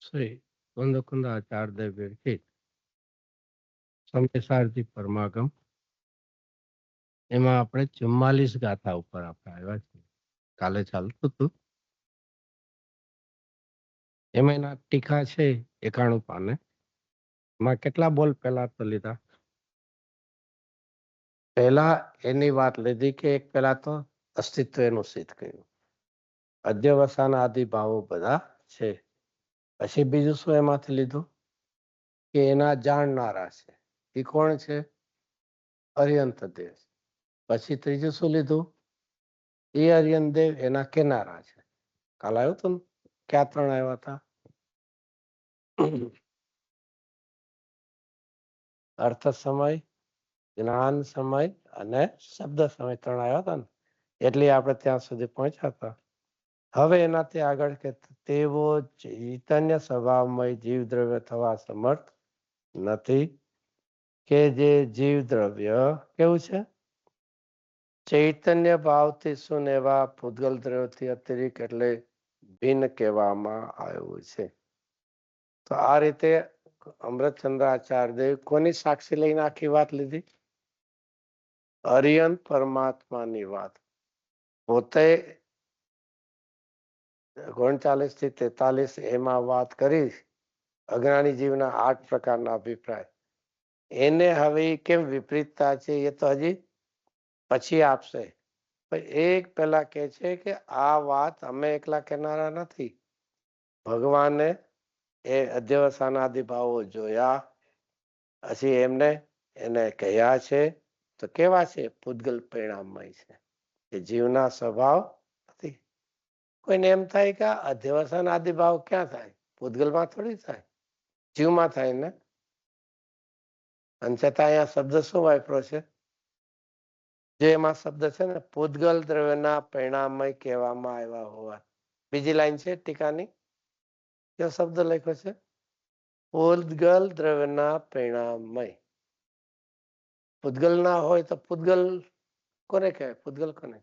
શ્રી કુંદ વિરચિત સમયસારથી પરમાગમ. એમાં આપણે 44 ગાથા ઉપર આપણે આવ્યા છીએ. કાલે ચાલતું હતું એમાં એના ટીકા છે 91 પાને. એમાં કેટલા બોલ પહેલા તો લીધા? પહેલા એની વાત લીધી કે એક પહેલા તો અસ્તિત્વ એનું સિદ્ધ કર્યું, અધ્યવસાન આદિ ભાવો બધા છે. પછી બીજું શું એમાંથી લીધું કે એના જાણનારા છે, એ કોણ છે? અર્યંત દેવ. પછી ત્રીજું શું લીધું? એ અર્યંત દેવ એના કેનારા છે. કાલ આવ્યું હતું ને, ક્યાં 3 આવ્યા હતા? અર્થ સમય, જ્ઞાન સમય અને શબ્દ સમય 3 આવ્યા હતા ને, એટલે આપણે ત્યાં સુધી પહોંચ્યા હતા. હવે એનાથી આગળ કે તેવો ચૈતન્ય સ્વભાવમય જીવ દ્રવ્ય થવા સમર્થ નથી, કે જે જીવ દ્રવ્ય કેવું છે? ચૈતન્ય ભાવથી શું એવા પૂતગલ દ્રવ્યથી અતિરિક્ત એટલે ભિન્ન કહેવામાં આવ્યું છે. તો આ રીતે અમૃતચંદ્રાચાર્ય દેવ કોની સાક્ષી લઈને આખી વાત લીધી? અરિયંત પરમાત્માની વાત. પોતે 39 થી 43 એમાં વાત કરી અજ્ઞાની જીવના 8 પ્રકારના અભિપ્રાય. એને હવે કેમ વિપરીતતા છે એ તો હજી પછી આપશે. એક પેલા કે છે કે આ વાત અમે એકલા કહેનારા નથી, ભગવાને એ અધ્યવસાનાદિ ભાવો જોયા, પછી એને કહ્યા છે. તો કેવા છે? પૂતગલ પરિણામમય છે, કે જીવના સ્વભાવ નથી. કોઈને એમ થાય કે અધ્યવસાન આદિ ભાવ ક્યાં થાય? પૂતગલમાં થોડી થાય, જીવમાં થાય ને. અને છતાં અહીંયા શબ્દ શું વાપરો છે? જે એમાં શબ્દ છે ને, પૂતગલ દ્રવ્યના પરિણામમય કહેવામાં આવ્યા હોવા. બીજી લાઈન છે ટીકાની, કયો શબ્દ લખ્યો છે? પૂતગલ દ્રવ્યના પરિણામમય. પૂતગલ ના હોય તો પૂતગલ કોને કહેવાય? પૂતગલ કોને?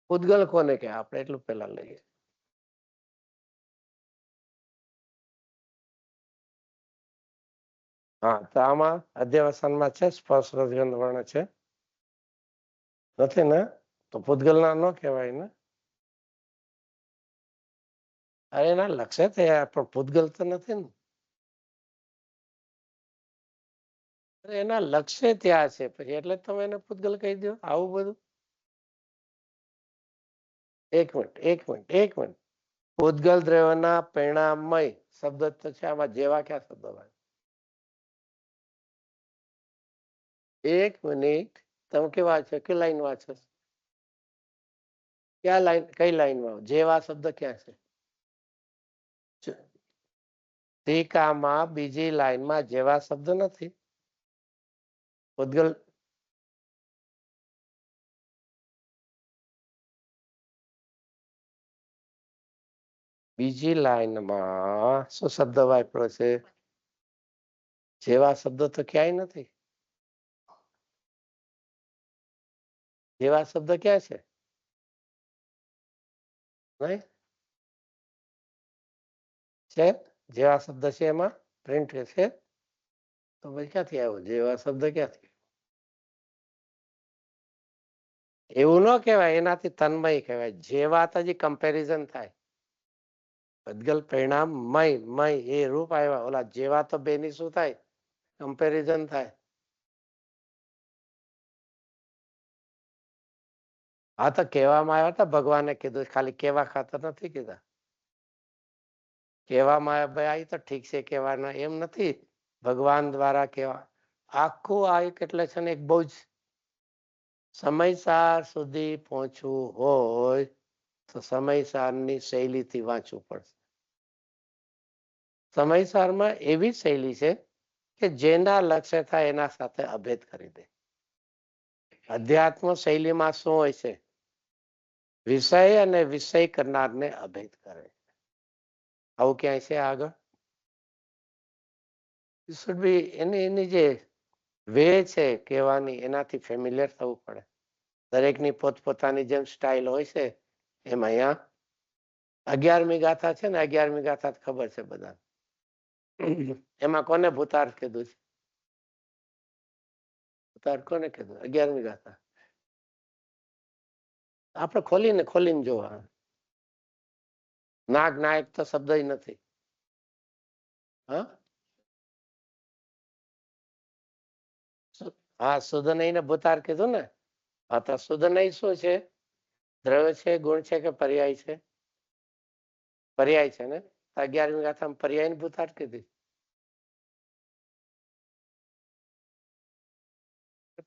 પૂતગલ કોને કહેવાય? આપણે એટલું પેલા લઈએ. હા, તો આમાં અધ્યવસાનમાં છે સ્પર્શ રસગંધ વર્ણ છે? નથી ને? તો પૂતગલ ના ન કહેવાય ને. અરે એના લક્ષ્ય થયા પણ પૂતગલ તો નથી ને. એના લક્ષ્ય ત્યાં છે પછી એટલે તમે એને પૂતગલ કહી દો. આવું બધું એક મિનિટ. પૂતગલ દ્રવ્યના પરિણામમય શબ્દ તો છે, આમાં જેવા ક્યાં શબ્દ હોય? એક મિનિટ, તમે કેવા વાંચો? કઈ લાઈન વાંચો? ક્યાં લાઈન? કઈ લાઈનમાં જેવા શબ્દ ક્યાં છે? ટીકામાં બીજી લાઈનમાં જેવા શબ્દ નથી. પૂતગલ બીજી લાઈનમાં શું શબ્દ વાપર્યો છે? જેવા શબ્દ તો ક્યાંય નથી. જેવા શબ્દ ક્યાં છે? નહીં છે. જેવા શબ્દ છે એમાં પ્રિન્ટ છે. તો પછી ક્યાંથી આવ્યો જેવા શબ્દ? ક્યાંથી? એવું ન કહેવાય, એનાથી તન્મય કહેવાય. જેવા તો હજી કમ્પેરિઝન થાય. પૂતગલ પરિણામ મય એ રૂપ આવ્યા. ઓલા જેવા તો બેની શું થાય? કમ્પેરિઝન થાય. હા, તો કહેવામાં આવ્યા હતા, ભગવાને કીધું, ખાલી કેવા ખાતર નથી કીધા. કહેવામાં આવ્યા ભાઈ આ તો ઠીક છે કહેવાના, એમ નથી. ભગવાન દ્વારા કહેવા આખું આ એટલે છે ને એક બહુ જ સમયસાર સુધી પહોંચવું હોય તો સમયસારની શૈલીથી વાંચવું પડશે. સમયસારમાં એવી શૈલી છે કે જેના લક્ષ્ય થાય એના સાથે અભેદ કરી દે. અધ્યાત્મ શૈલીમાં શું હોય છે? વિષય અને વિષય કરનારને અભેદ કરે. આવું ક્યાંય છે આગળ? શુડ બી એની જે વે છે કહેવાની, એનાથી ફેમિલિયર થવું પડે. દરેકની પોતપોતાની જેમ સ્ટાઇલ હોય છે એમ અહીંયા 11મી ગાથા છે ને, 11મી ગાથા ખબર છે બધા. એમાં કોને ભૂતાર્થ કીધું છે? ભૂતાર્થ કોને કીધું? 11મી ગાથા આપણે ખોલીને જોવા. નાગ નાયક તો શબ્દ નથી. હા, સુધનય ભૂતાર કીધું ને. હા, તો સુધનય શું છે? દ્રવ્ય છે, ગુણ છે કે પર્યાય છે? પર્યાય છે ને. 11મી ગાથામાં પર્યાય ને ભૂતાર કીધી.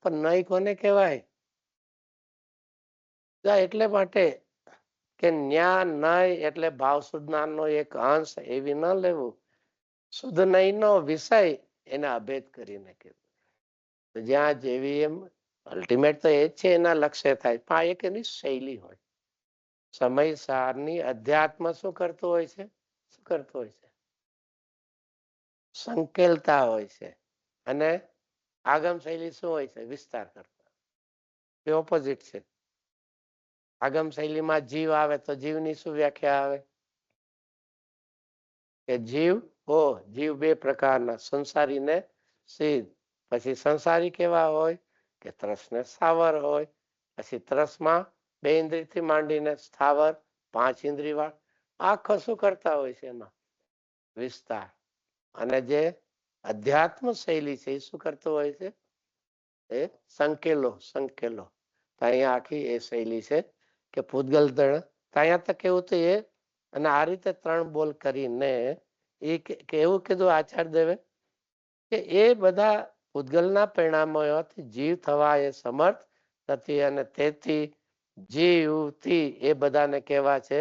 પણ નય કોને કહેવાય? એટલે માટે કે ન્યા નય એટલે ભાવ સુજ્ઞાન નો એક અંશ એવી ન લેવું. શુદ્ધ નય નો વિષય એને અભેદ કરીને કીધું. જ્યાં જેવી એમ અલ્ટિમેટ તો એ જ છે, એના લક્ષ્ય થાય. પણ આ એક એની શૈલી હોય. સમય સારની અધ્યાત્મ શું કરતું હોય છે? શું કરતું હોય છે? સંકેલતા હોય છે. અને આગમ શૈલી શું હોય છે? વિસ્તાર કરતા. એ ઓપોઝિટ છે. આગમ શૈલીમાં જીવ આવે તો જીવની શું વ્યાખ્યા આવે? કે જીવ બે પ્રકારના, સંસારી ને સિદ્ધ. પછી સંસારી કેવા હોય? કે ત્રસ ને સ્થાવર હોય. પછી ત્રસમાં 2 ઇન્દ્રિયથી માંડીને સ્થાવર 5 ઇન્દ્રિય વાળા. આખો શું કરતા હોય છે? એમાં વિસ્તાર. અને જે અધ્યાત્મ શૈલી છે એ શું કરતો હોય છે? એ સંકેલો. તો અહીંયા આખી એ શૈલી છે કે પૂતગલ દળ. અહીંયા તો કેવું તો એ, અને આ રીતે 3 બોલ કરીને એ એવું કીધું આચાર્ય દેવે કે એ બધા પૂતગલના પરિણામોથી જીવ થવા એ સમર્થ નથી, અને તેથી જીવથી એ બધાને કેવા છે?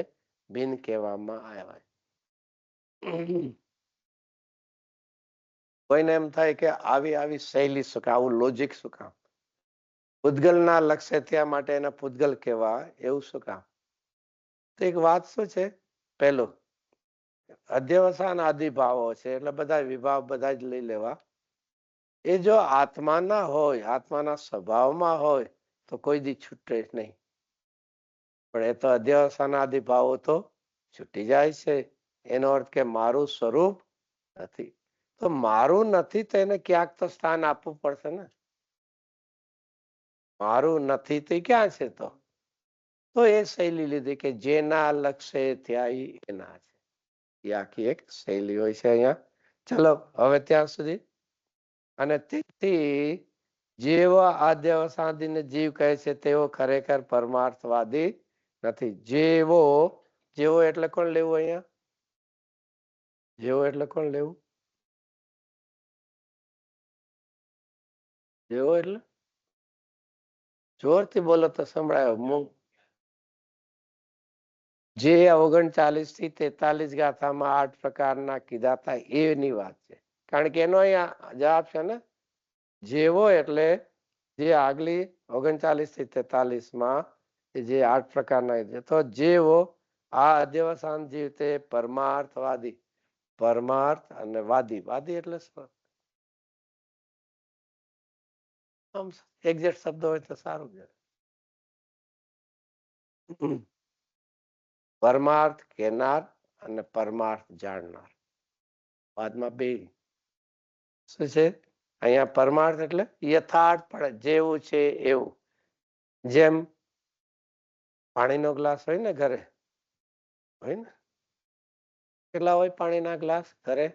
ભિન્ન કહેવામાં આવ્યા. કોઈને એમ થાય કે આવી શૈલી શું કામ, આવું લોજિક શું કામ? પૂતગલના લક્ષ્ય થયા માટે એના પૂતગલ કહેવા, એવું શું કામ? તો એક વાત શું છે? પહેલું, અધ્યવસાન આદિભાવો છે એટલે બધા વિભાવ બધા જ લઈ લેવા. એ જો આત્માના હોય, આત્માના સ્વભાવમાં હોય તો કોઈ દી છૂટે નહીં. પણ એ તો અધ્યવસાન આદિભાવો તો છૂટી જાય છે. એનો અર્થ કે મારું સ્વરૂપ નથી. તો મારું નથી તો એને ક્યાંક તો સ્થાન આપવું પડશે ને. મારું નથી તો ક્યાં છે? તો એ શૈલી લીધી કે જેના લક્ષ્ય થયા એના છે. એ આખી એક શૈલી હોય છે અહીંયા. ચલો હવે ત્યાં સુધી. અને તેથી જેવો આદ્યવસાદીને જીવ કહે છે તેઓ ખરેખર પરમાર્થવાદી નથી. જેવો એટલે કોણ લેવું અહીંયા? જેવો એટલે કોણ લેવું? જેવો એટલે જોરથી બોલો તો સંભળાયો. જે 39 થી 43 ગાથામાં 8 પ્રકારના કીધા હતા એની વાત છે. કારણ કે એનો અહીંયા જવાબ છે ને, જેવો એટલે જે આગલી 39 થી 43માં જે 8 પ્રકારના, તો જેવો આ અધ્યવસાન જીવ તે પરમાર્થવાદી. પરમાર્થ અને વાદી એટલે શું? આમ એક્ઝેક્ટ શબ્દ હોય તો સારું છે. પરમાર્થ કહેનાર અને પરમાર્થ જાણનાર. વાદમાં બે શું છે? અહીંયા પરમાર્થ એટલે યથાર્થ પડે, જેવું છે એવું. જેમ પાણીનો ગ્લાસ હોય ને ઘરે, હોય ને, કેટલા હોય પાણીના ગ્લાસ ઘરે?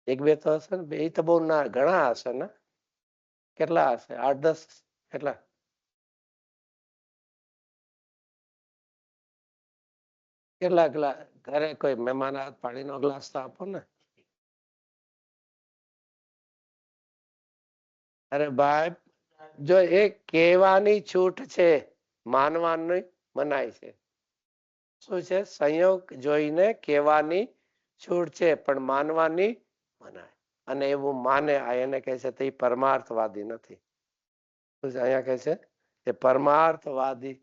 1-2 તો હશે ને. બે તો બહુ ના, ઘણા હશે ને. કેટલા હશે? 8-10? કેટલા? કેટલા ગ્લાસ ઘરે? કોઈ મહેમાન આવે પાણીનો ગ્લાસ તો આપો ને. અરે ભાઈ, જો એ કહેવાની છૂટ છે, માનવાની મનાય છે. શું છે? સંયોગ જોઈને કહેવાની છૂટ છે પણ માનવાની મનાય. અને એવું માને એને કહે છે તે પરમાર્થવાદી નથી. અહીંયા કહે છે કે પરમાર્થવાદી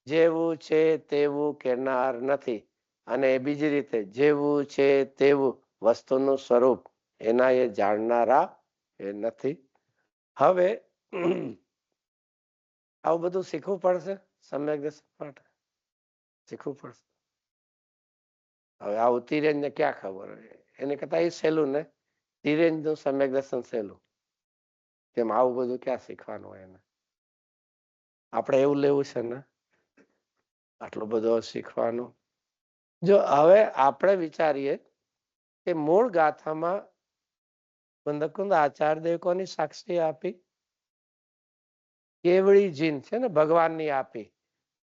જેવું છે તેવું કહેનાર નથી. અને બીજી રીતે જેવું છે તેવું વસ્તુનું સ્વરૂપ એના એ જાણનારા એ નથી. હવે આવું બધું શીખવું પડશે. સમ્યક દર્શન માટે શીખવું પડશે. હવે આવું તિરેંજ ને ક્યાં ખબર હોય? એને કરતા એ સહેલું ને, તિરેંજ નું સમ્યક દર્શન સહેલું. તેમ આવું બધું ક્યાં શીખવાનું હોય એને? આપણે એવું લેવું છે ને આટલું બધું શીખવાનું. જો હવે આપણે વિચારીએ કે મૂળ ગાથામાં બંદકુંદ આચાર્યદેવ કોની સાક્ષી આપી? કેવળી જીન છે ને, ભગવાનની આપી.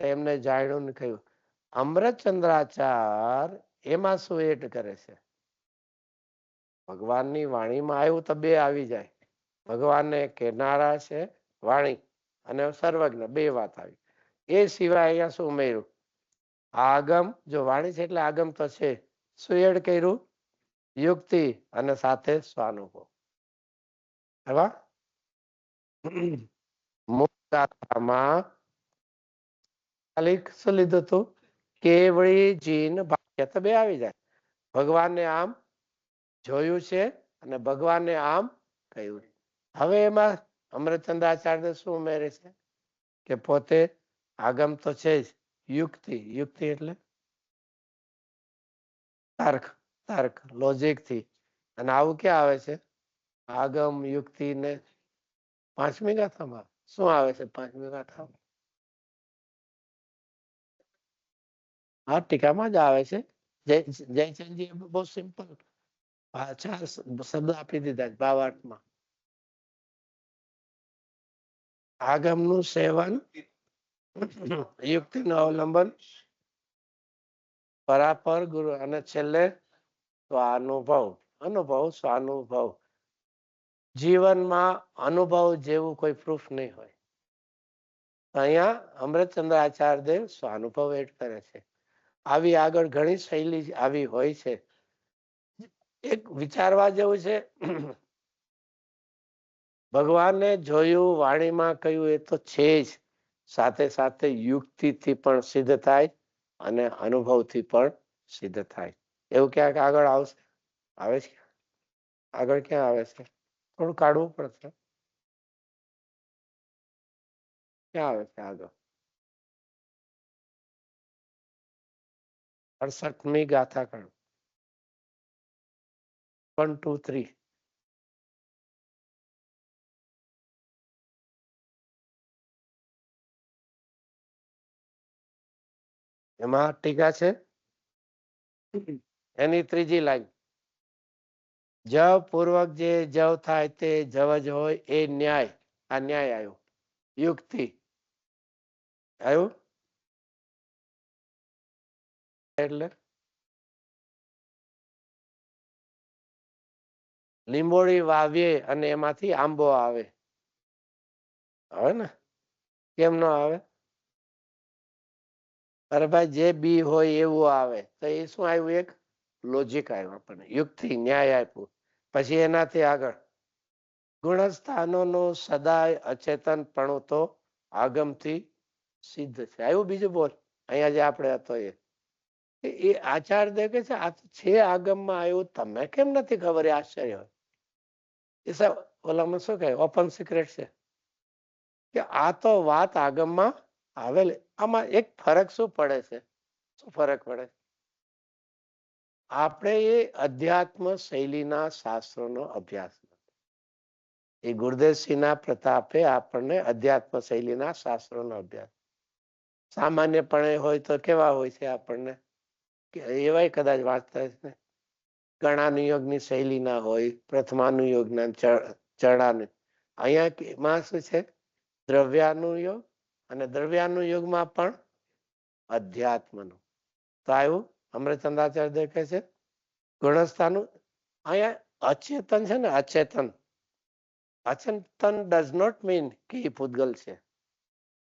એમને જાણ્યું ને કહ્યું. અમૃતચંદ્રાચાર એમાં શું એડ કરે છે? ભગવાનની વાણીમાં આવ્યું તો બે આવી જાય. ભગવાનને કહેનારા છે વાણી અને સર્વજ્ઞ, બે વાત આવી. એ સિવાય અહીંયા શું ઉમેર્યું? આગમ, જો વાણી છે એટલે આગમ તો છે. શું એડ કર્યું? યુક્તિ અને સાથે સ્વાનુભવ. એવા શું લીધું હતું? કેવળી જીન ભાગ્ય, તો બે આવી જાય. ભગવાનને આમ જોયું છે અને ભગવાનને આમ કહ્યું. હવે એમાં અમૃતચંદ્રાચાર્ય શું ઉમેરે છે કે પોતે આગમ તો છે જ, યુક્તિ. યુક્તિ એટલે તર્ક, તર્ક, લોજિક થી. અને આવું ક્યાં આવે છે? આગમ, યુક્તિ ને પાંચમી ગાથામાં શું આવે છે? પાંચમી ગાથામાં હા, ટીકામાં જ આવે છે. જયચંદજી બહુ સિમ્પલ 4 શબ્દ આપી દીધા ભાવાર્થમાં. આગમનું સેવન, યુક્તિનું અવલંબન, પરાપર ગુરુ, અને છેલ્લે સ્વાનુભવ. અનુભવ, સ્વાનુભવ. જીવનમાં અનુભવ જેવું કોઈ પ્રૂફ નહીં હોય. અહીંયા અમૃતચંદ્ર આચાર્યદેવ સ્વાનુભવ એડ કરે છે. આવી આગળ ઘણી શૈલી આવી હોય છે. એક વિચારવા જેવું છે. ભગવાનને જોયું, વાણીમાં કહ્યું, એ તો છે જ. સાથે સાથે યુક્તિથી પણ સિદ્ધ થાય અને અનુભવથી પણ સિદ્ધ થાય. એવું ક્યાંક આગળ આવશે? આવે છે? આગળ ક્યાં આવે છે? થોડું કાઢવું પડશે. ક્યાં આવે છે આગળ? 68મી ગાથા કાઢો. 1, 2, 3. એમાં ટીકા છે એની ત્રીજી લાઈન. જવ પૂર્વક જે જવ થાય તે જવ જ હોય એ ન્યાય. આ ન્યાય આવ્યો. યુક્તિ આવ્યું એટલે લીંબોળી વાવીએ અને એમાંથી આંબો આવે. આવે ને? કેમ ન આવે? અરે ભાઈ, જે બી હોય એવું આવે. તો એ શું આવ્યું? એક લોજિક આવ્યું આપણને, યુક્તિ, ન્યાય આપ્યું. પછી એનાથી આગળ ગુણસ્થાનોનું સદાય અચેતનપણું તો આગમથી સિદ્ધ છે. આવ્યું બીજું બોલ. અહીંયા જે આપણે હતો એ આચાર્ય કે છે આ છે આગમમાં આવ્યું, તમે કેમ નથી ખબર? એ આશ્ચર્ય હોય. એ સાહેબ ઓલામાં શું કહે, ઓપન સિક્રેટ છે કે આ તો વાત આગમમાં આવેલી. આમાં એક ફરક શું પડે છે? શું ફરક પડે? આપણે એ અધ્યાત્મ શૈલીના શાસ્ત્રોનો અભ્યાસ, એ ગુરુદેવસિંહના પ્રતાપે આપણને અધ્યાત્મ શૈલીના શાસ્ત્રોનો અભ્યાસ. સામાન્યપણે હોય તો કેવા હોય છે આપણને? કે એવાય કદાચ વાંચતા છે ને, ગણાનુયોગની શૈલીના હોય, પ્રથમાનુયોગના, ચરણાનું. અહીંયા શું છે? દ્રવ્યાનુયોગ, અને દ્રવ્યાનુયોગમાં પણ અધ્યાત્મનું. તો આવ્યું અમૃતચંદ્રાચાર્ય કહે છે ગુણસ્થાનું. અહીંયા અચેતન છે ને, અચેતન. અચેતન ડઝ નોટ મીન કે એ પૂતગલ છે.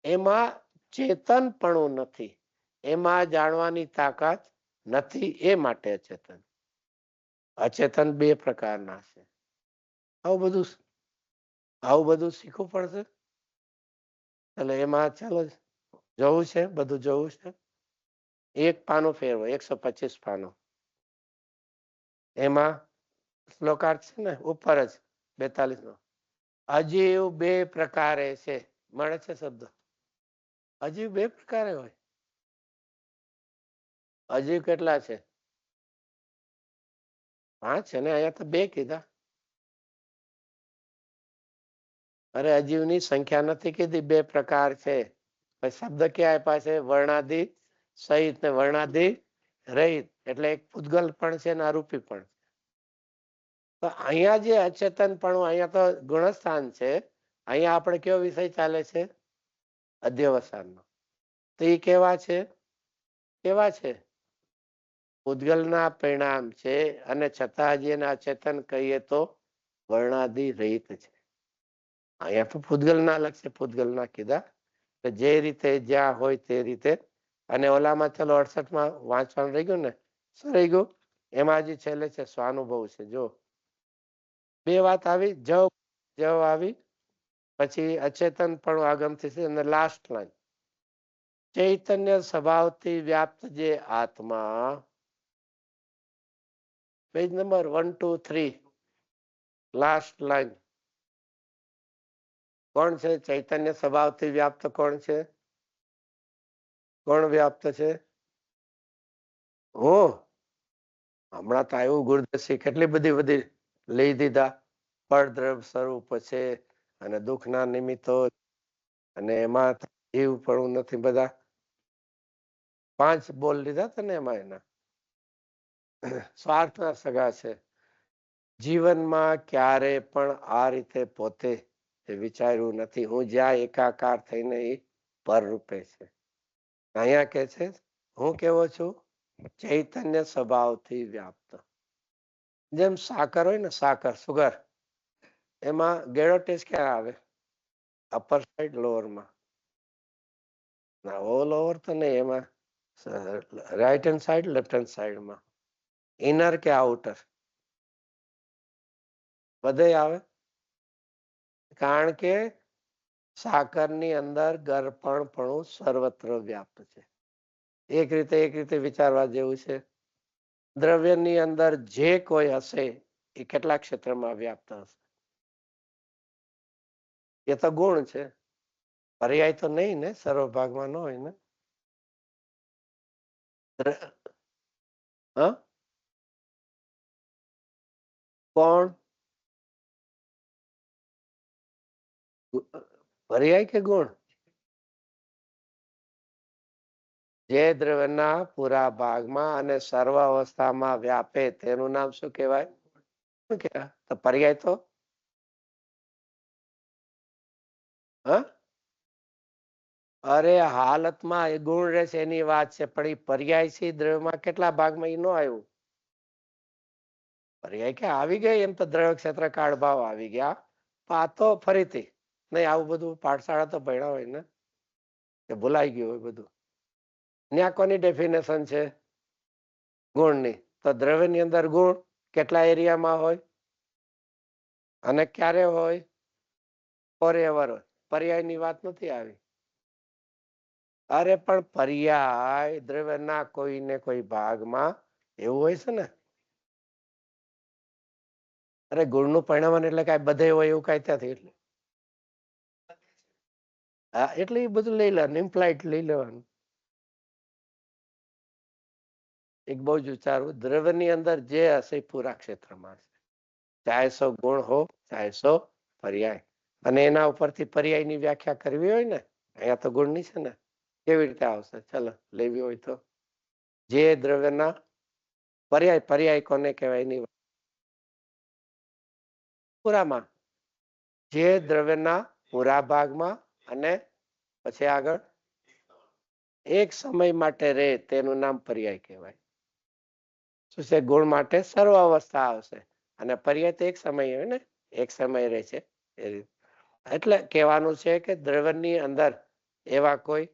એમાં ચેતનપણું નથી, એમાં જાણવાની તાકાત નથી, એ માટે અચેતન. અચેતન બે પ્રકારના છે. આવું બધું શીખવું પડશે. એટલે એમાં ચાલો જવું છે, બધું જવું છે. એક પાનું ફેરવો, 125 પાનું. એમાં શ્લોકાર્થ છે ને ઉપર જ 42 નો. અજીવ બે પ્રકારે છે, મળે છે શબ્દ. અજીવ બે પ્રકારે હોય. અજીવ કેટલા છે? પાંચ છે ને, અહીંયા તો બે કીધા. અરે અજીવની સંખ્યા નથી કીધી, બે પ્રકાર છે. શબ્દ ક્યાં આપ્યા છે? વર્ણાદિ સહિત ને વર્ણાદિ રહિત, એટલે એક પૂતગલ પણ છે ને આરૂપી પણ. તો અહીંયા જે અચેતન પણ, અહીંયા તો ગુણસ્થાન છે, અહીંયા આપણે કયો વિષય ચાલે છે? અધ્યવસાનનો. તો એ કેવા છે? કેવા છે? પૂતગલના પરિણામ છે, અને છતાં હજી એને અચેતન કહીએ તો વર્ણાદિ રહિત છે. અહીંયા તો પૂતગલ ના અલગ છે, પૂતગલ ના કીધા જે રીતે જ્યાં હોય તે રીતે. અને ઓલામાં ચલો 68માં વાંચવાનું રહી ગયું ને, શું રહી ગયું? એમાં હજી છેલ્લે છે સ્વાનુભવ છે. જો બે વાત આવી, જવ આવી, પછી અચેતન પણ આગમથી છે, અને લાસ્ટ લાઈન ચૈતન્ય સ્વભાવથી વ્યાપ્ત જે આત્મા. Page number 1 2 3, last line. કોણ છે ચૈતન્ય સ્વભાવથી વ્યાપ્ત? કોણ છે? કોણ વ્યાપ્ત છે? હો, હમણાં તો આવ્યું ગુરુદશી, કેટલી બધી લઈ દીધા. પરદ્રવ સ્વરૂપ છે, અને દુઃખના નિમિત્તો, અને એમાં જીવ પણ નથી. બધા 5 બોલ લીધા તને એમાં. એના સ્વાર્થના સગા છે. જીવનમાં ક્યારે પણ આ રીતે પોતે વિચાર્યું નથી. હું જ્યાં એકાકાર થઈને એ પર રૂપે છે. અહીંયા કે છે હું કેવો છું? ચૈતન્ય સ્વભાવથી વ્યાપ્ત. જેમ સાકર હોય ને, સાકર સુગર, એમાં ગેડો ટેસ્ટ ક્યાં આવે? અપર સાઈડ, લોઅરમાં. ના, ઓલ ઓવર તો નહીં, એમાં right hand side, left hand સાઈડમાં. ઇનર કે આઉટર? બધે આવે. કારણ કે સાકરની અંદર ગરપણપણું સર્વત્ર વ્યાપ્ત છે. એક રીતે વિચારવા જેવું છે. દ્રવ્યની અંદર જે કોઈ હશે એ કેટલા ક્ષેત્રમાં વ્યાપ્ત હશે? એ તો ગુણ છે, પર્યાય તો નહીં ને, સર્વ ભાગમાં ન હોય ને. કોણ? પર્યાય કે ગુણ? જે દ્રવ્યના પૂરા ભાગમાં અને સર્વ અવસ્થામાં વ્યાપે તેનું નામ શું કહેવાય? શું કહેવાય? તો પર્યાય તો અરે હાલતમાં એ ગુણ રહેશે એની વાત છે, પણ એ પર્યાય છે દ્રવ્યમાં કેટલા ભાગમાં એ ન આવ્યું. પર્યાય કે આવી ગઈ એમ તો દ્રવ્ય ક્ષેત્ર કાળ ભાવ આવી ગયા. આ તો ફરીથી નહીં, આવું બધું પાઠશાળા તો ભણ્યા હોય ને, કે ભૂલાઈ ગયું હોય બધું. ત્યાં કોની ડેફિનેશન છે? ગુણની. તો દ્રવ્યની અંદર ગુણ કેટલા એરિયામાં હોય અને ક્યારે હોય? ફોરએવર હોય. પર્યાયની વાત નથી આવી. અરે પણ પર્યાય દ્રવ્યના કોઈ ને કોઈ ભાગમાં એવું હોય છે ને. અરે ગુણનું પરિણામ એટલે કઈ બધે હોય એવું કઈ ત્યાંથી. એટલે હા, એટલે એ બધું લઈ લેવાનું, ઇમ્પ્લાઇડ લઈ લેવાનું. એક બહુ જ વિચારવું, દ્રવ્યની અંદર જે હશે પૂરા ક્ષેત્રમાં હશે, ચાહે સો ગુણ હો, ચાહે સો પર્યાય. અને એના ઉપરથી પર્યાયની વ્યાખ્યા કરવી હોય ને, અહીંયા તો ગુણની છે ને, કેવી રીતે આવશે? ચલો લેવી હોય તો. જે દ્રવ્યના પર્યાય કોને કહેવાય? એની પૂરામાં, જે દ્રવ્યના પૂરા ભાગમાં અને પછી આગળ એક સમય માટે રહે તેનું નામ પર્યાય કહેવાય. શું છે? ગુણ માટે સર્વ અવસ્થા આવશે, અને પર્યાય તો એક સમય હોય ને, એક સમય રહે છે એ રીતે. એટલે કહેવાનું છે કે દ્રવ્યની અંદર એવા કોઈ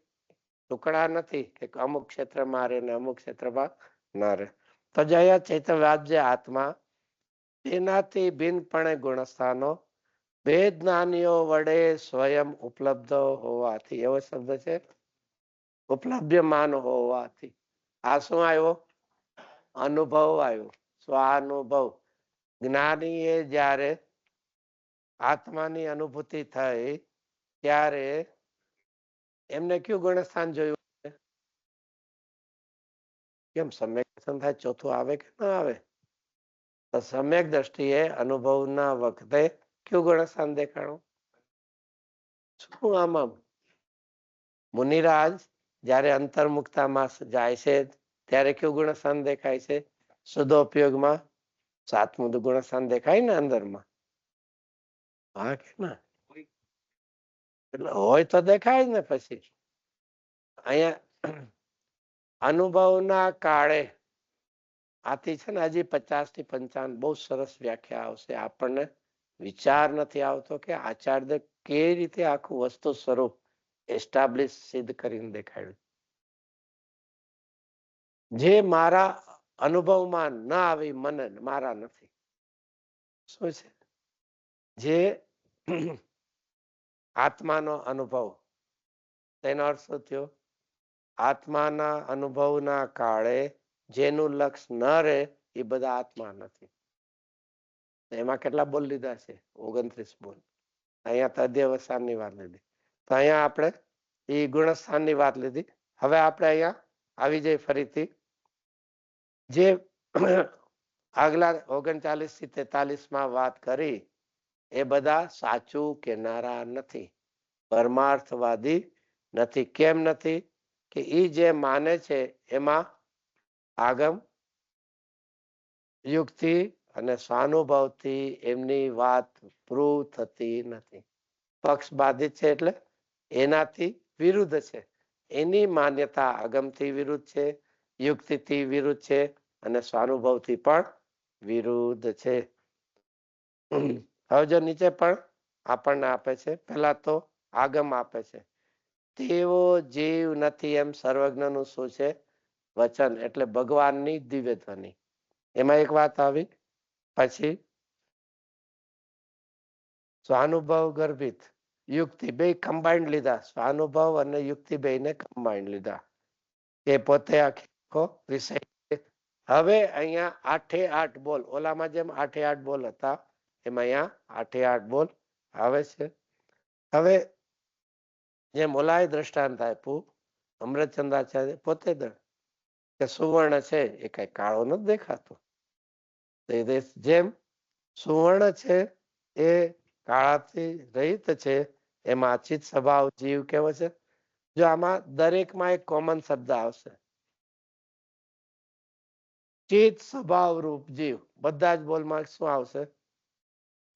ટુકડા નથી કે અમુક ક્ષેત્રમાં રહે ને અમુક ક્ષેત્રમાં ના રહે. તો જયા ચૈતન્યવાદ જે આત્મા, તેનાથી ભિન્નપણે ગુણસ્થાનો ભેદ જ્ઞાનીઓ વડે સ્વયં ઉપલબ્ધ હોવાથી, એવો શબ્દ છે, ઉપલબ્ધમાન હોવાથી. આ શું આવ્યો? અનુભવ આવ્યો. સ્વાનુભવ. જ્ઞાનીએ જ્યારે આત્માની અનુભૂતિ થઈ ત્યારે એમને કયું ગુણસ્થાન જોયું? કેમ સમ્યક દર્શન થાય ચોથું આવે કે ના આવે? તો સમ્યક દ્રષ્ટિએ અનુભવના વખતે કયું ગુણસ્થાન દેખાણું? શું આમાં મુનિરાજ જ્યારે અંતર્મુક્તામાં જાય છે ત્યારે કયું ગુણસ્થાન દેખાય છે? શુદ્ધોપયોગમાં 7મું ગુણસ્થાન દેખાય ને અંદરમાં? હા કે ના? એટલે હોય તો દેખાય જ ને. પછી અહીંયા અનુભવના કાળે આથી છે ને હજી 50 થી 55 બહુ સરસ વ્યાખ્યા આવશે. આપણને વિચાર નથી આવતો કે આચાર્ય કેવી રીતે આખું વસ્તુ સ્વરૂપ એસ્ટાબ્લિશ સિદ્ધ કરીને દેખાડ્યું. જે મારા અનુભવમાં ન આવી મને મારા નથી. શું છે? જે આત્માનો અનુભવ, તેનો અર્થ શું થયો? આત્માના અનુભવના કાળે જેનું લક્ષ ન રહે એ બધા આત્મા નથી. એમાં કેટલા બોલ લીધા છે? 29 બોલ. અહીંયા તદ્યવસાનની વાત લીધી. તો અહીંયા આપણે એ ગુણસ્થાનની વાત લીધી. હવે આપણે અહીંયા આવી જઈએ ફરીથી. જે આગલા 39 થી 43 વાત કરી એ બધા સાચું કહેનારા નથી, પરમાર્થવાદી નથી. કેમ નથી? કે એ જે માને છે એમાં આગમ, યુક્તિ અને સ્વાનુભવથી એમની વાત પ્રૂવ થતી નથી. પક્ષ બાધિત છે એટલે એનાથી વિરુદ્ધ છે. એની માન્યતા આગમથી વિરુદ્ધ છે, યુક્તિથી વિરુદ્ધ છે અને સ્વાનુભવથી પણ વિરુદ્ધ છે. હવે જો નીચે પણ આપણને આપે છે. પહેલા તો આગમ આપે છે. તેઓ જીવ નથી એમ સર્વજ્ઞનું શું છે? વચન, એટલે ભગવાનની દિવ્ય ધ્વનિ. એમાં એક વાત આવી. પછી સ્વાનુભવ ગર્ભિત યુક્તિ બે કમ્બાઇન્ડ લીધા. સ્વાનુભવ અને યુક્તિ બેને કમ્બાઇન્ડ લીધા. એ પોતે આખો વિષય. હવે અહીંયા 8 બોલ, ઓલામાં જેમ 8 બોલ હતા એમાં અહીંયા 8 બોલ આવે છે. હવે જેમ ઓલાએ દ્રષ્ટાંત આપ્યું, અમૃતચંદ્રાચાર્ય પોતે કે સુવર્ણ છે એ કઈ કાળો નથી દેખાતો. જેમ સુવર્ણ છે એ કાળાથી રહિત છે, એમાં ચિત્ત સ્વભાવ જીવ કેવો છે? જો આમાં દરેકમાં એક કોમન શબ્દ આવશે, ચિત્ત સ્વભાવ રૂપ જીવ. બધા જ બોલમાં શું આવશે?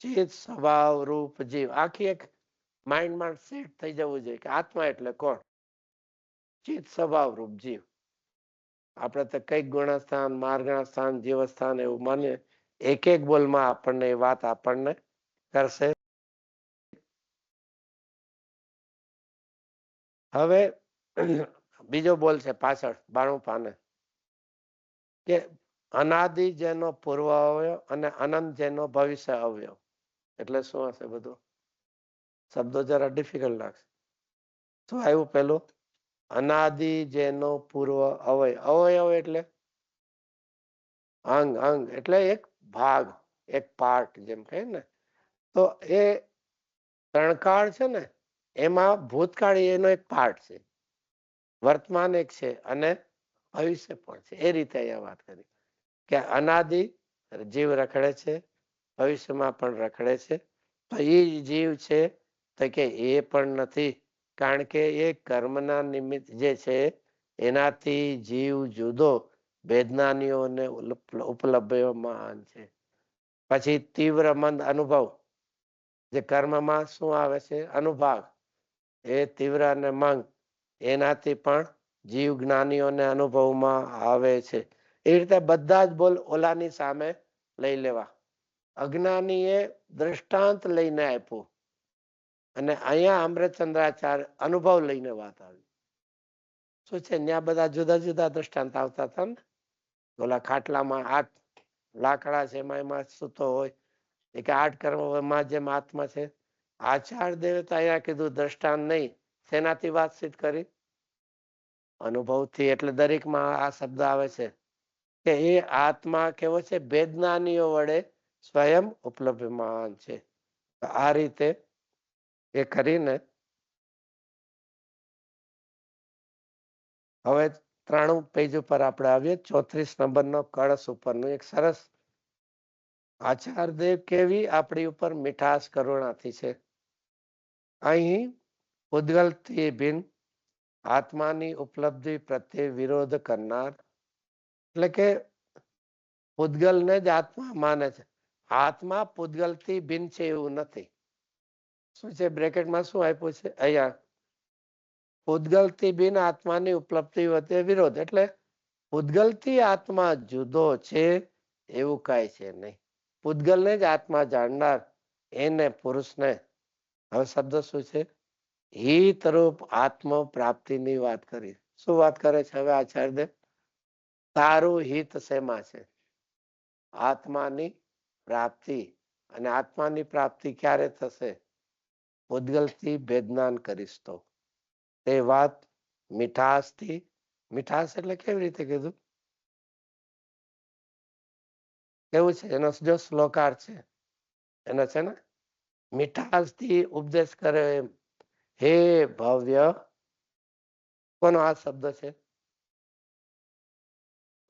ચિત્ત સ્વભાવ રૂપ જીવ. આખી એક માઇન્ડમાં સેટ થઈ જવું જોઈએ કે આત્મા એટલે કોણ? ચિત્ત સ્વભાવ રૂપ જીવ. આપણે તો કઈક ગુણસ્થાન, માર્ગસ્થાન, જીવસ્થાન એવું માનીએ. એક બોલમાં આપણને એ વાત આપણને કરશે. હવે બીજો બોલ છે પાછળ 92 પાને, કે અનાદિ જેનો પૂર્વ અવયવ અને અનંત જેનો ભવિષ્ય અવયવ. એટલે શું હશે? બધું શબ્દો જરા ડિફિકલ્ટ લાગશે. શું આવ્યું પેલું? અનાદિ જેનો પૂર્વ અવયવ. અવયવ એટલે અંગ. અંગ એટલે એક ભાગ, એક પાર્ટ જેમ કહે ને. તો એ ત્રણકાળ છે ને, એમાં ભૂતકાળ એનો એક પાર્ટ છે, વર્તમાન એક છે અને ભવિષ્ય પણ છે. એ રીતે અહીંયા વાત કરી કે અનાદિ જીવ રખડે છે, ભવિષ્યમાં પણ રખડે છે. તો એ જીવ છે તો કે એ પણ નથી, કારણ કે એ કર્મના નિમિત્ત જે છે એનાથી જીવ જુદો વેદનાનીઓને ઉપલબ્ધમાન છે. પછી તીવ્ર મંદ અનુભવ, જે કર્મમાં શું આવે છે? અનુભાગ. એ તીવ્ર અને મંદ એનાથી પણ જીવ જ્ઞાનીઓને અનુભવમાં આવે છે. એ રીતે બધા જ બોલ ઓલાની સામે લઈ લેવા. અજ્ઞાનીએ દ્રષ્ટાંત લઈને આપ્યું અને અહીંયા અમૃતચંદ્રાચાર્ય અનુભવ લઈને વાત આવી. શું છે? ત્યાં બધા જુદા જુદા દ્રષ્ટાંત આવતા હતા ને. ઓલા ખાટલામાં 8 લાકડા છે, એમાં સૂતો હોય એ કે 8 કર્મમાં જેમ આત્મા છે. આચાર્ય દેવે તો અહીંયા કીધું દ્રષ્ટાંત નહીં. શેનાથી વાત સિદ્ધ કરી? અનુભવથી. એટલે દરેકમાં આ શબ્દ આવે છે કે એ આત્મા કેવો છે? વેદનાનીઓ વડે સ્વયં ઉપલબ્ધમાન છે. આ રીતે એ કરીને હવે 93 પેજ ઉપર આપણે આવીએ. 34 નંબરનો કળશ ઉપરનું એક સરસ આચાર્યદેવ કેવી આપણી ઉપર મીઠાશ કરુણાથી છે. અહીં પૂદગલથી ભિન્ન આત્માની ઉપલબ્ધિ પ્રત્યે વિરોધ કરનાર, એટલે કે પૂદગલને જ આત્મા માને છે. આત્મા પૂદગલથી ભિન્ન છે એવું નથી. શું છે બ્રેકેટમાં શું આપ્યું છે અહીંયા? પૂદગલથી ભિન્ન આત્માની ઉપલબ્ધિ વચ્ચે વિરોધ, એટલે પૂદગલથી આત્મા જુદો છે એવું કાંઈ છે નહીં. પૂદગલને જ આત્મા જાણનાર એને પુરુષને, હવે શબ્દ શું છે? હિત રૂપ આત્મ પ્રાપ્તિની વાત કરી. શું વાત કરે છે હવે આચાર્યદેવ? તારું હિત શેમાં છે? આત્માની પ્રાપ્તિ. અને આત્માની પ્રાપ્તિ ક્યારે થશે? પૂદગલથી ભેદનાન કરીશ તો. તે વાત મીઠાશથી, મીઠાશ એટલે કેવી રીતે કીધું? કેવું છે એનો જો શ્લોકાર છે એનો છે ને, મીઠાશથી ઉપદેશ કરે એમ. હે ભવ્ય, કોનો આ શબ્દ છે?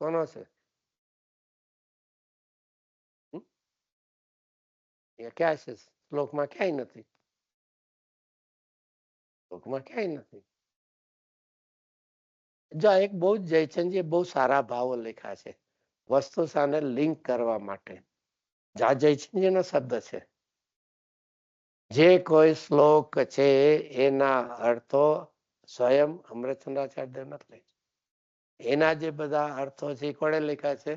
કોનો છે? એ ક્યાં છે શ્લોકમાં? ક્યાંય નથી. શ્લોકમાં ક્યાંય નથી. જો એક બહુ જયચંદજી બહુ સારા ભાવો લખ્યા છે વસ્તુ સાથે લિંક કરવા માટે. જા જયચંદજીનો શબ્દ છે. જે કોઈ શ્લોક છે એના અર્થો સ્વયં અમૃતચંદ્રાચાર્ય નથી. એના જે બધા અર્થો છે એ કોણે લખ્યા છે?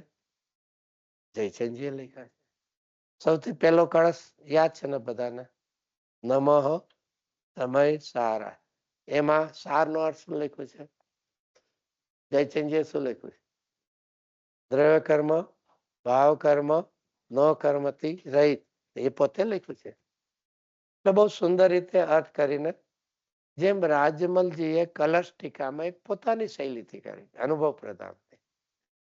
જયચંદજીએ લખ્યા છે. સૌથી પહેલો કળશ યાદ છે ને બધાને? નમઃ સમય સારા. એમાં સારનો અર્થ શું લખ્યું છે? જયચંદજીએ શું લખ્યું છે? દ્રવ્ય કર્મ, ભાવ કર્મ, નો કર્મથી રહિત. એ પોતે લખ્યું છે. એટલે બહુ સુંદર રીતે અર્થ કરીને, જેમ રાજમલજીએ કલશ ટીકામાં પોતાની શૈલીથી કરી, અનુભવ પ્રધાન,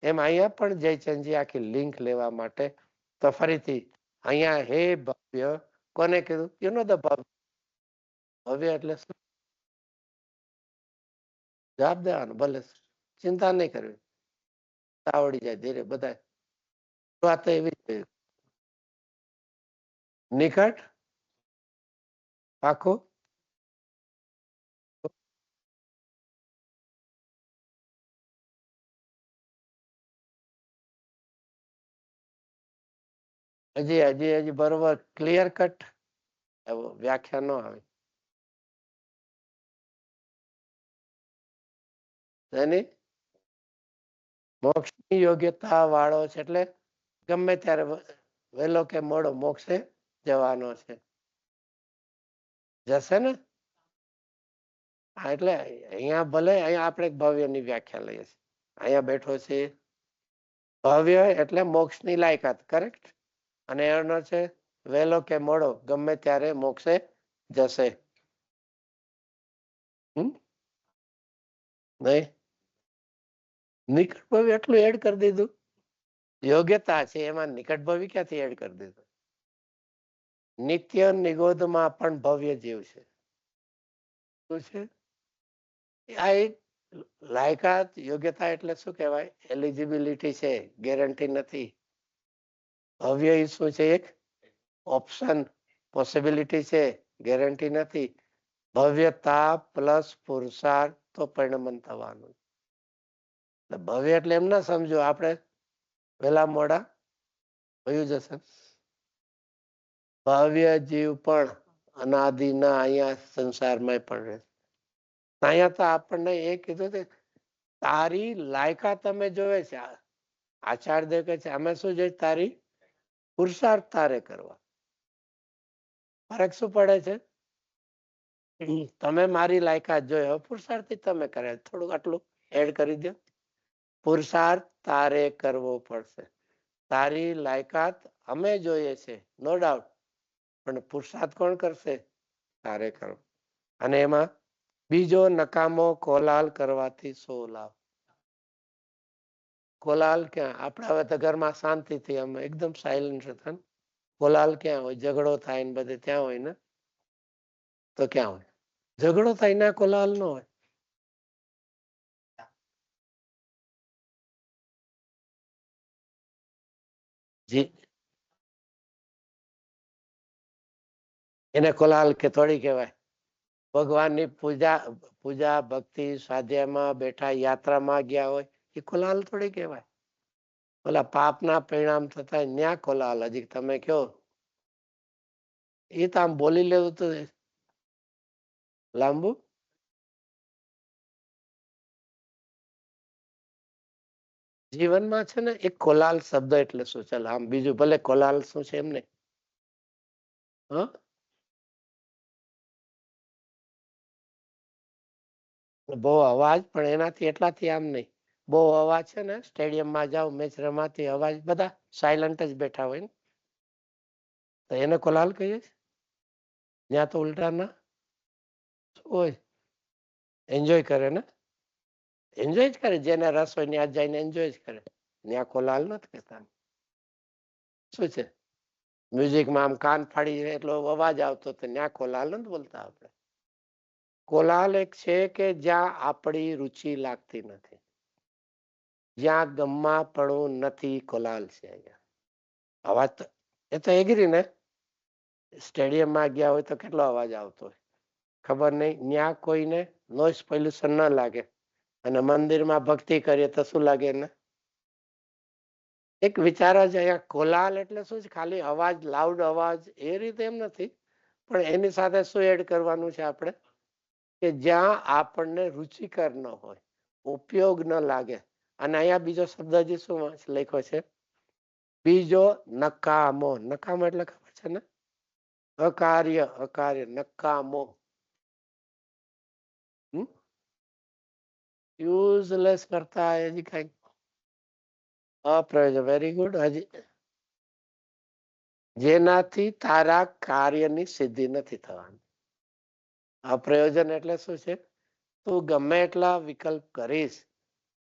એમ અહીંયા પણ જયચંદજી આખી લિંક લેવા માટે. તો ફરીથી અહીંયા હે ભવ્ય કોને કીધું? યુ નો ધ ભવ્ય. ભવ્ય એટલે શું? જવાબ દેવાનો, ભલે ચિંતા નહીં કરવી, આવડી જાય ધીરે બધા. વાત એવી છે. નિકટ, પાકું, હજી બરોબર ક્લિયર કટ વ્યાખ્યા ન આવે. એની મોક્ષની યોગ્યતા વાળો છે, એટલે ગમે ત્યારે વહેલો કે મોડો મોક્ષે જવાનો છે. જશે ને? એટલે અહીંયા ભલે અહીંયા આપણે ભવ્યની વ્યાખ્યા લઈએ છીએ. અહીંયા બેઠો છે ભવ્ય એટલે મોક્ષની લાયકાત, કરેક્ટ. અને એનો છે વહેલો કે મોડો ગમે ત્યારે મોક્ષે જશે. નહીં, નિકટ ભવિ એટલું એડ કરી દીધું. યોગ્યતા છે એમાં નિકટ ભવિ ક્યાંથી એડ કરી દીધું? નિત્ય નિગોદમાં પણ ભવ્ય જીવ છે. શું છે આ? એક લાયકાત, યોગ્યતા એટલે શું કહેવાય? એલિજિબિલિટી છે, ગેરંટી નથી. ભવ્ય એ શું છે? એક ઓપ્શન, પોસિબિલિટી છે, ગેરંટી નથી. ભવ્યતા પ્લસ પુરુષાર્થ તો પરિણમન થવાનું. ભવ્ય એટલે એમ ના સમજો આપણે વેલા મોડા ભયું જશે. ભવ્ય જીવ પણ અનાદિના અહીંયા સંસારમાં પણ રહે. અહીંયા તો આપણને એ કીધું કે તારી લાયકાત તમે જોવે છે. આચાર્ય કહે છે અમે શું જોઈએ? તારી પુરુષાર્થ તારે કરવા. ફરક શું પડે છે? તમે મારી લાયકાત જોઈ, પુરુષાર્થી તમે કરે. થોડુંક આટલું એડ કરી દો. પુરુષાર્થ તારે કરવો પડશે. તારી લાયકાત અમે જોઈએ છે, નો ડાઉટ, પણ પુરુષાર્થ કોણ કરશે? તારે કરવો. અને એમાં બીજો નકામો કોલાલ કરવાથી શો લાભ? કોલાલ ક્યાં? આપણે હવે તો ઘરમાં શાંતિથી અમે એકદમ સાયલન્ટ હતા. કોલાલ ક્યાં હોય? ઝઘડો થાય ને બધે ત્યાં હોય ને. તો ક્યાં હોય? ઝઘડો થાય ના કોલાલ ન હોય. જી એને કોલાહલ કે થોડી કહેવાય. ભગવાનની પૂજા પૂજા ભક્તિ સ્વાધ્યાયમાં બેઠા યાત્રામાં ગયા હોય એ કોલાહલ થોડી કહેવાય. ઓલા પાપના પરિણામ થતા ન્યા કોલાહલ. હજી તમે કહો એ તો આમ બોલી લેવું તો લાંબુ. જીવનમાં છે ને એક કોલાહલ શબ્દ એટલે શું? ચાલ આમ બીજું ભલે કોલાહલ શું છે એમને બહુ અવાજ, પણ એનાથી એટલાથી આમ નહીં. બહુ અવાજ છે ને સ્ટેડિયમમાં જાઓ મેચ રમાતી અવાજ બધા સાયલન્ટ જ બેઠા હોય ને તો એને કોલાહલ કહીએ. ત્યાં તો ઉલટા ના હોય, એન્જોય કરે ને, એન્જોય જ કરે. જેને રસ હોય ત્યાં જઈને એન્જોય જ કરે. ત્યાં કોલાહલ નથી કહેતા. શું છે મ્યુઝિકમાં આમ કાન ફાડી એટલો અવાજ આવતો તો ત્યાં કોલાહલ નથી બોલતા આપણે. કોલાહલ એક છે કે જ્યાં આપણી રુચિ લાગતી નથી, જ્યાં ગમમાં પડવું નથી, કોલાહલ છે અહીંયા. અવાજ તો એ તો એગ્રી ને. સ્ટેડિયમમાં ગયા હોય તો કેટલો અવાજ આવતો હોય ખબર નહીં. ત્યાં કોઈને નોઇઝ પોલ્યુશન ન લાગે અને મંદિરમાં ભક્તિ કરીએ તો શું લાગે એને? એક વિચાર જ અહીંયા કોલાહલ એટલે શું છે? ખાલી અવાજ, લાઉડ અવાજ એ રીતે એમ નથી, પણ એની સાથે શું એડ કરવાનું છે આપણે? કે જ્યાં આપણને રુચિકર ન હોય, ઉપયોગ ન લાગે. અને અહીંયા બીજો શબ્દ હજી શું લખ્યો છે? બીજો નકામો. નકામો એટલે ખબર છે ને? અકાર્ય. અકાર્ય નકામો, યુઝલેસ કરતા હજી કઈ અપ્રયોજન. Very good. હજી જેનાથી તારા કાર્યની સિદ્ધિ નથી થવાની. અપ્રયોજન એટલે શું છે? તું ગમે એટલા વિકલ્પ કરીશ,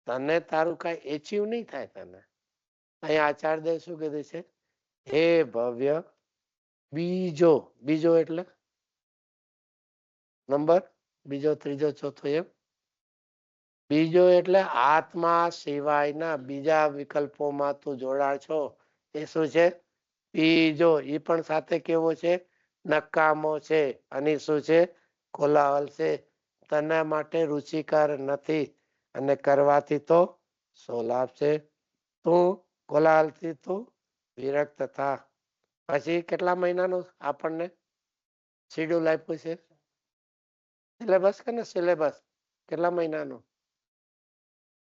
તને તારું કઈ એચીવ નહીં થાય. તને અહીંયા આચાર્યદેવ શું કીધું છે? હે ભવ્ય બીજો. બીજો એટલે નંબર બીજો, ત્રીજો, ચોથો એમ. બીજો એટલે આત્મા સિવાયના બીજા વિકલ્પોમાં તું જોડાણ છો એ શું છે? બીજો. એ પણ સાથે કેવો છે? નકામો છે. અને શું છે? કોલાહલ છે. તના માટે રુચિકર નથી અને કરવાથી તો શું લાભ છે? તું કોલાહલથી તું વિરક્ત થા. પછી કેટલા મહિનાનું આપણને શેડ્યુલ આપ્યું છે? સિલેબસ કે ને સિલેબસ કેટલા મહિનાનું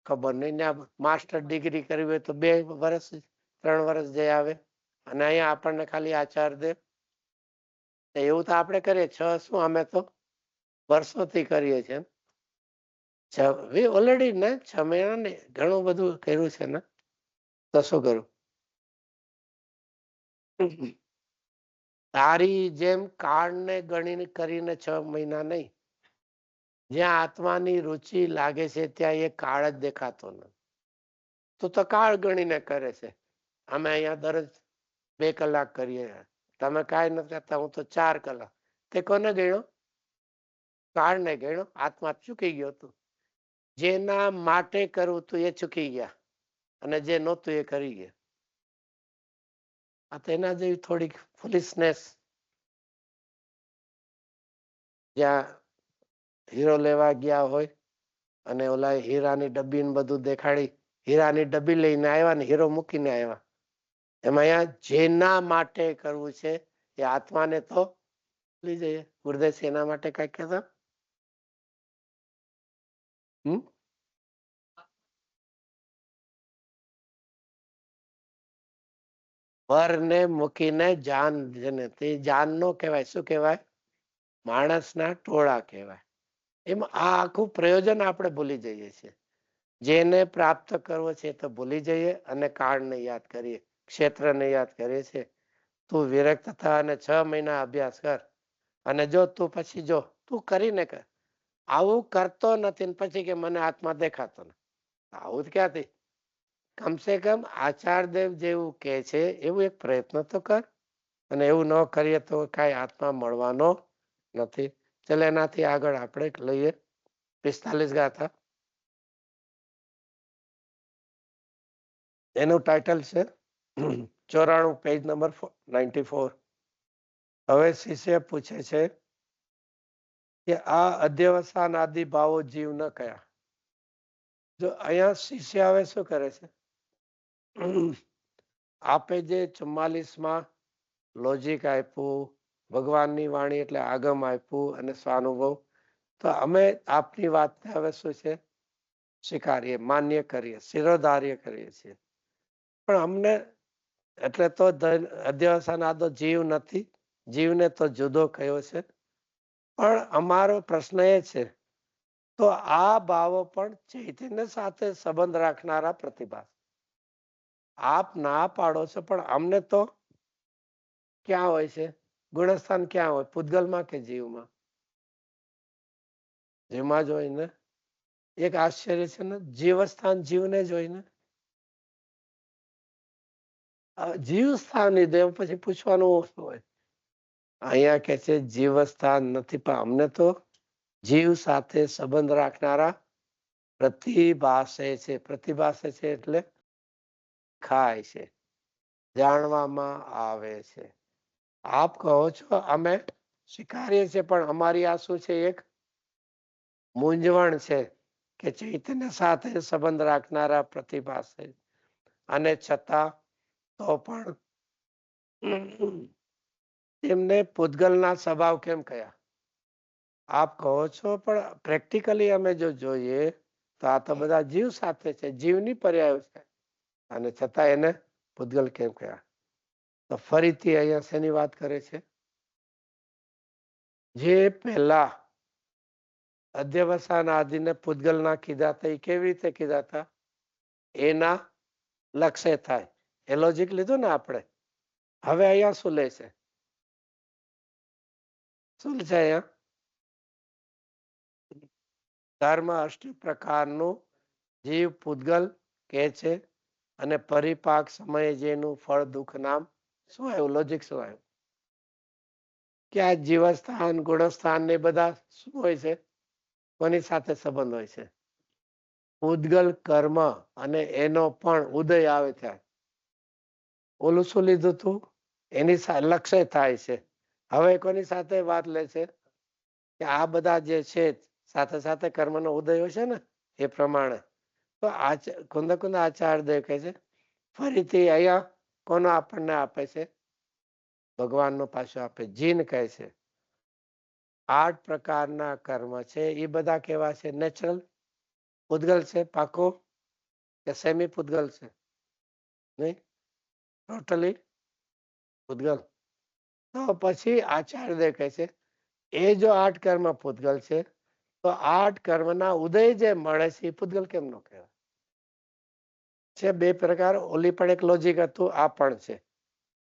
ખબર નહીં. માસ્ટર ડિગ્રી કરવી હોય તો 2 વર્ષ 3 વર્ષ જઈ આવે. અને અહીંયા આપણને ખાલી આચાર્ય દે એવું તો આપણે કરીએ. શું અમે તો વર્ષોથી કરીએ છીએ. ઓલરેડી ને 6 મહિના ને ઘણું બધું કર્યું છે ને. તો શું કરું? તારી જેમ કાળને ગણીને કરીને 6 મહિના નહીં. જ્યાં આત્માની રુચિ લાગે છે ત્યાં એ કાળ જ દેખાતો નથી. તું તો કાળ ગણીને કરે છે. અમે અહીંયા દરરોજ 2 કલાક કરીએ. તમે કાંઈ નથી કરતા, હું તો 4 કલાક. તે કોને ગણ્યો? કાળને ગણ્યો. આત્મા ચૂકી ગયો તું. જેના માટે કરવું તું એ ચૂકી ગયા અને જે નહોતું એ કરી ગયા. આ તેના જેવી થોડીક ફુલિશનેસ. જ્યાં હીરો લેવા ગયા હોય અને ઓલા હીરાની ડબ્બી ને બધું દેખાડી, હીરાની ડબ્બી લઈને આવ્યા ને હીરો મૂકીને આવ્યા. એમાં અહીંયા જેના માટે કરવું છે એ આત્માને તો ભૂલી જઈએ. ગુરુદેવ એના માટે કઈ કહેતા? પરને મૂકીને જાન, જેને તે જાન નો કહેવાય. શું કહેવાય? માણસના ટોળા કહેવાય. એમાં આ આખું પ્રયોજન આપણે ભૂલી જઈએ છીએ. જેને પ્રાપ્ત કરવો છે તો ભૂલી જઈએ અને કાળને યાદ કરીએ, ક્ષેત્રને યાદ કરીએ છીએ. તું વિરક્ત થા અને 6 મહિના અભ્યાસ કર. અને જો તું પછી જો તું કરીને કર. આવું કરતો નથી પછી કે મને આત્મા દેખાતો નથી. આવું જ ક્યાંથી? કમસે કમ આચાર્યદેવ જેવું કે છે એવું એક પ્રયત્ન તો કર. અને એવું ન કરીએ તો કઈ આત્મા મળવાનો નથી. ચાલો એનાથી આગળ આપણે લઈએ 45 ગાથા. એનું ટાઇટલ છે 94, પેજ નંબર 94. હવે શિષ્ય પૂછે છે કે આ અધ્યવસાન આદિ ભાવો જીવ ન કયા. જો અહીંયા શિષ્ય હવે શું કરે છે, આપે જે 44માં લોજિક આપ્યું, ભગવાનની વાણી એટલે આગમ આપ્યું અને સ્વાનુભવ, તો અમે આપની વાતને હવે શું છે સ્વીકારીએ, માન્ય કરીએ, શિરોધાર્ય કરીએ છીએ. પણ અમને એટલે તો અધ્યવસાન આદો જીવ નથી, જીવને તો જુદો કયો છે. પણ અમારો પ્રશ્ન એ છે તો આ ભાવો પણ ચૈતન્ય સાથે સંબંધ રાખનારા પ્રતિભાસ. આપ ના પાડો છો પણ અમને તો ક્યાં હોય છે ગુણસ્થાન, ક્યાં હોય, પૂતગલમાં કે જીવમાં? જીવમાં જ હોય ને. એક આશ્ચર્ય છે ને, જીવસ્થાન જીવને જ હોય ને. જીવ સ્થાન લીધે પછી પૂછવાનું શું હોય? અહીંયા કે છે જીવસ્થાન નથી, પણ અમને તો જીવ સાથે સંબંધ રાખનારા પ્રતિભાસે છે. પ્રતિભાસે છે એટલે ખાય છે, જાણવામાં આવે છે. આપ કહો છો અમે સ્વીકારીએ છીએ, પણ અમારી આ શું છે, એક મૂંઝવણ છે કે ચૈતન્ય સાથે સંબંધ રાખનારા પ્રતિભાસે, અને છતાં તો પણ તેમને પૂતગલના સ્વભાવ કેમ કયા? આપ કહો છો પણ પ્રેક્ટિકલી અમે જો જોઈએ તો આ તો બધા જીવ સાથે છે, જીવની પર્યાય છે, અને છતાં એને પૂતગલ કેમ કયા? તો ફરીથી અહીંયા શેની વાત કરે છે? જે પહેલા અધ્યવસાન આદિને પૂતગલના કીધા હતા એ કેવી રીતે કીધા હતા? એના લક્ષ્ય થાય એ લોજિક લીધું ને આપણે. હવે અહીંયા શું લે છે? શું છે અહીંયા? ધર્મ અષ્ટ પ્રકારનું જીવ પૂતગલ કે છે, અને પરિપાક સમયે જેનું ફળ દુઃખ નામ શું આવ્યું? લોજિક શું આવ્યું? કે આ જીવસ્થાન, ગુણસ્થાન ને બધા શું હોય છે? કોની સાથે સંબંધ હોય છે? પૂતગલ કર્મ અને એનો પણ ઉદય આવે ત્યાં. ઓલું શું લીધું તું? એની લક્ષ્ય થાય છે. હવે કોની સાથે વાત લે છે? કે આ બધા જે છે સાથે સાથે કર્મનો ઉદય હોય છે ને એ પ્રમાણે. તો કુંદ આચાર દેખે છે. ફરીથી અહીંયા કોનો આપણને આપે છે? ભગવાનનો પાછો આપે. જીન કહે છે 8 પ્રકારના કર્મ છે, એ બધા કેવા છે? નેચરલ પૂતગલ છે, પાકો કે સેમી પૂતગલ છે? નહીં, ટોટલી પૂતગલ. તો પછી આચાર્ય દેખે છે એ જો 8 કર્મ પૂતગલ છે, તો 8 કર્મના ઉદય જે મળે છે એ પૂતગલ કેમ ન કહેવાય? છે બે પ્રકાર. ઓલી પણ એક લોજિક હતું, આ પણ છે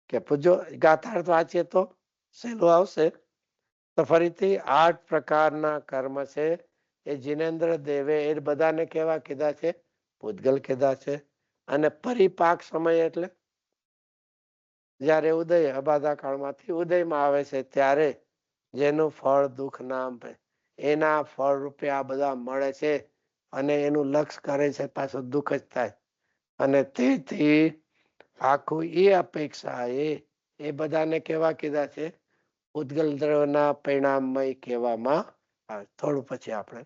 કે પૂજો ગાથાર્થ વાંચીએ તો સહેલું આવશે. તો ફરીથી 8 પ્રકારના કર્મ છે એ જીનેન્દ્ર દેવે એ બધાને કેવા કીધા છે? પૂતગલ કીધા છે. અને પરિપાક સમય એટલે જ્યારે ઉદય, અબાધા કાળમાંથી ઉદયમાં આવે છે ત્યારે જેનું ફળ દુઃખ નામ, એના ફળ રૂપે આ બધા મળે છે, અને એનું લક્ષ કરે છે પાછું દુઃખ જ થાય. અને તેથી આખું એ અપેક્ષા એ બધાને કેવા કીધા છે? પૂતગલ દ્રવ્યના પરિણામમય કહેવામાં આવે. થોડું પછી આપણે